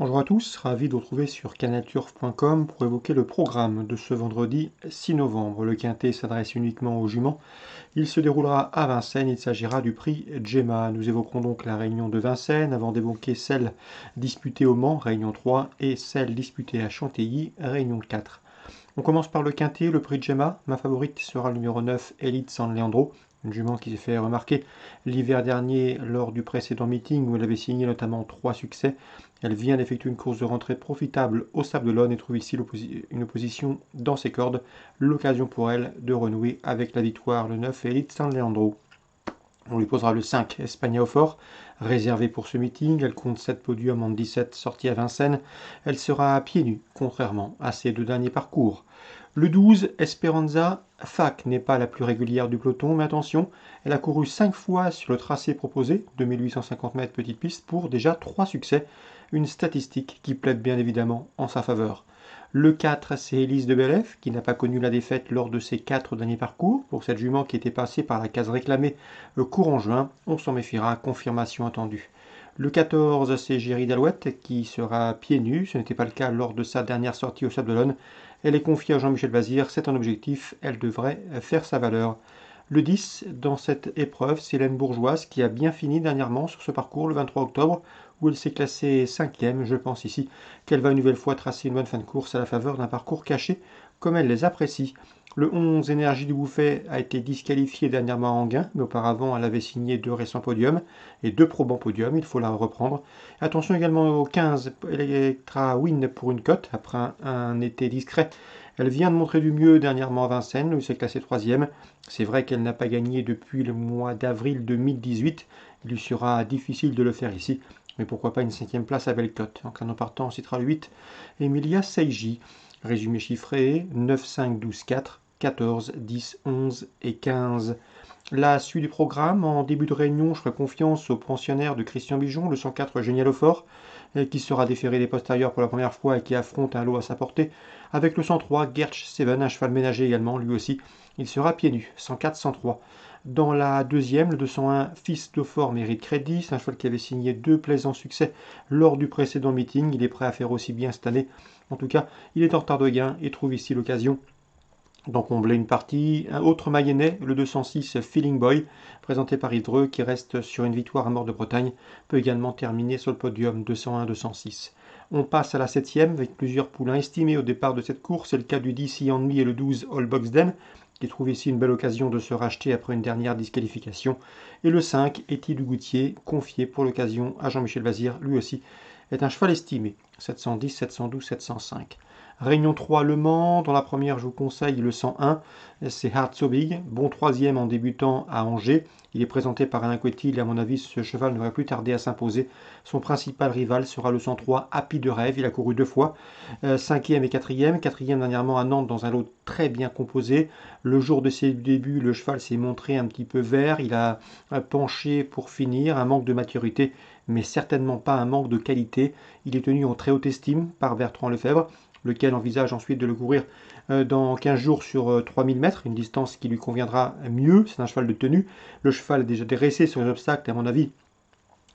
Bonjour à tous, ravi de vous retrouver sur canalturf.com pour évoquer le programme de ce vendredi 6 novembre. Le quintet s'adresse uniquement aux juments. Il se déroulera à Vincennes, il s'agira du prix Gemma. Nous évoquerons donc la réunion de Vincennes avant d'évoquer celle disputée au Mans, réunion 3, et celle disputée à Chantilly, réunion 4. On commence par le quintet, le prix Gemma. Ma favorite sera le numéro 9, Elite San Leandro. Une jument qui s'est fait remarquer l'hiver dernier lors du précédent meeting où elle avait signé notamment 3 succès. Elle vient d'effectuer une course de rentrée profitable au Sable d'Olonne et trouve ici une opposition dans ses cordes. L'occasion pour elle de renouer avec la victoire, le 9 Elite San Leandro. On lui posera le 5 Espagna au fort, réservé pour ce meeting. Elle compte 7 podiums en 17 sorties à Vincennes. Elle sera à pieds nus, contrairement à ses deux derniers parcours. Le 12, Esperanza Fac n'est pas la plus régulière du peloton, mais attention, elle a couru 5 fois sur le tracé proposé, 2850 mètres petite piste, pour déjà 3 succès, une statistique qui plaide bien évidemment en sa faveur. Le 4, c'est Élise de Bellef, qui n'a pas connu la défaite lors de ses 4 derniers parcours. Pour cette jument qui était passée par la case réclamée courant juin, on s'en méfiera, confirmation attendue. Le 14, c'est Géry d'Alouette, qui sera pieds nus. Ce n'était pas le cas lors de sa dernière sortie au Sable d'Olonne. Elle est confiée à Jean-Michel Bazir, c'est un objectif, elle devrait faire sa valeur. Le 10, dans cette épreuve, c'est Hélène Bourgeoise qui a bien fini dernièrement sur ce parcours le 23 octobre, où elle s'est classée 5e. Je pense ici qu'elle va une nouvelle fois tracer une bonne fin de course à la faveur d'un parcours caché, comme elle les apprécie. Le 11, Énergie du Bouffet, a été disqualifiée dernièrement à Anguin, mais auparavant elle avait signé 2 récents podiums et 2 probants podiums, il faut la reprendre. Attention également au 15, Electra Win pour une cote, après un été discret. Elle vient de montrer du mieux dernièrement à Vincennes, où elle s'est classée 3e. C'est vrai qu'elle n'a pas gagné depuis le mois d'avril 2018, il lui sera difficile de le faire ici, mais pourquoi pas une 5e place à belle cote. En cas de partant, on citera le 8, Emilia Seiji. Résumé chiffré, 9, 5, 12, 4, 14, 10, 11 et 15. La suite du programme, en début de réunion, je ferai confiance au pensionnaire de Christian Bijon, le 104 Génial au fort, qui sera déféré des postérieurs pour la première fois et qui affronte un lot à sa portée, avec le 103 Gertsch Seven, un cheval ménager également, lui aussi. Il sera pieds nus, 104-103. Dans la deuxième, le 201 Fils d'Eau-Fort mérite crédit. C'est un cheval qui avait signé 2 plaisants succès lors du précédent meeting. Il est prêt à faire aussi bien cette année. En tout cas, il est en retard de gain et trouve ici l'occasion d'en combler une partie. Un autre Mayennais, le 206 Feeling Boy, présenté par Hydreux, qui reste sur une victoire à mort de Bretagne, peut également terminer sur le podium 201-206. On passe à la 7e avec plusieurs poulains estimés au départ de cette course. C'est le cas du 10 Yanmi et le 12 All Boxden, qui trouve ici une belle occasion de se racheter après une dernière disqualification. Et le 5, Eti du Goutier, confié pour l'occasion à Jean-Michel Bazir, lui aussi, est un cheval estimé, 710, 712, 705. Réunion 3 Le Mans, dans la première je vous conseille le 101, c'est Heart So Big, bon troisième en débutant à Angers. Il est présenté par Alain Coetil et à mon avis ce cheval ne devrait plus tarder à s'imposer. Son principal rival sera le 103 Happy de Rêve, il a couru 2 fois, 5e et 4e, 4e dernièrement à Nantes dans un lot très bien composé. Le jour de ses débuts, le cheval s'est montré un petit peu vert, il a penché pour finir, un manque de maturité, mais certainement pas un manque de qualité. Il est tenu en très haute estime par Bertrand Lefebvre, lequel envisage ensuite de le courir dans 15 jours sur 3000 mètres, une distance qui lui conviendra mieux. C'est un cheval de tenue. Le cheval est déjà dressé sur les obstacles, à mon avis.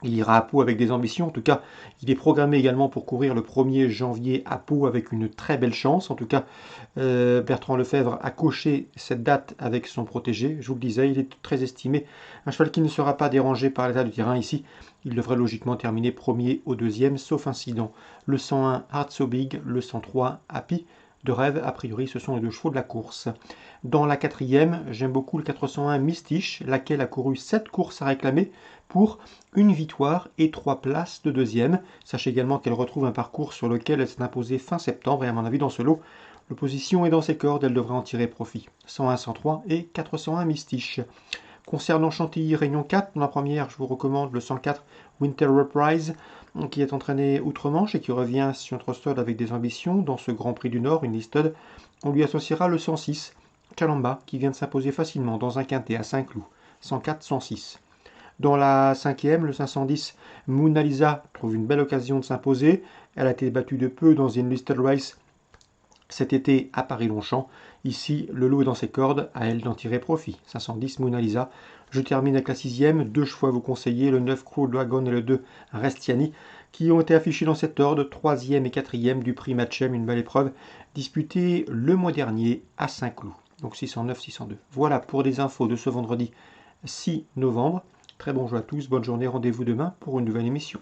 Il ira à Pau avec des ambitions. En tout cas, il est programmé également pour courir le 1er janvier à Pau avec une très belle chance. En tout cas, Bertrand Lefebvre a coché cette date avec son protégé. Je vous le disais, il est très estimé. Un cheval qui ne sera pas dérangé par l'état du terrain ici. Il devrait logiquement terminer premier au 2e, sauf incident. Le 101 Heart So Big, le 103 Happy de Rêve. A priori, ce sont les 2 chevaux de la course. Dans la 4e, j'aime beaucoup le 401 Mystiche, laquelle a couru 7 courses à réclamer pour une victoire et 3 places de 2e. Sachez également qu'elle retrouve un parcours sur lequel elle s'est imposée fin septembre et à mon avis dans ce lot, l'opposition est dans ses cordes, elle devrait en tirer profit. 101, 103 et 401 Mystiche. Concernant Chantilly, Réunion 4, dans la première, je vous recommande le 104 Winter Reprise, qui est entraîné outre-Manche et qui revient sur notre stade avec des ambitions. Dans ce Grand Prix du Nord, une listed, on lui associera le 106 Calamba, qui vient de s'imposer facilement dans un quintet à Saint-Cloud, 104-106. Dans la 5e, le 510 Mona Lisa trouve une belle occasion de s'imposer. Elle a été battue de peu dans une listed race cet été à Paris-Longchamp. Ici, le lot est dans ses cordes, à elle d'en tirer profit. 510 Mona Lisa. Je termine avec la 6e, 2 choix à vous conseiller, le 9 Crow Dragon et le 2 Restiani, qui ont été affichés dans cet ordre, 3e et 4e du prix Matchem, une belle épreuve disputée le mois dernier à Saint-Cloud. Donc 609, 602. Voilà pour des infos de ce vendredi 6 novembre. Très bon jeu à tous, bonne journée, rendez-vous demain pour une nouvelle émission.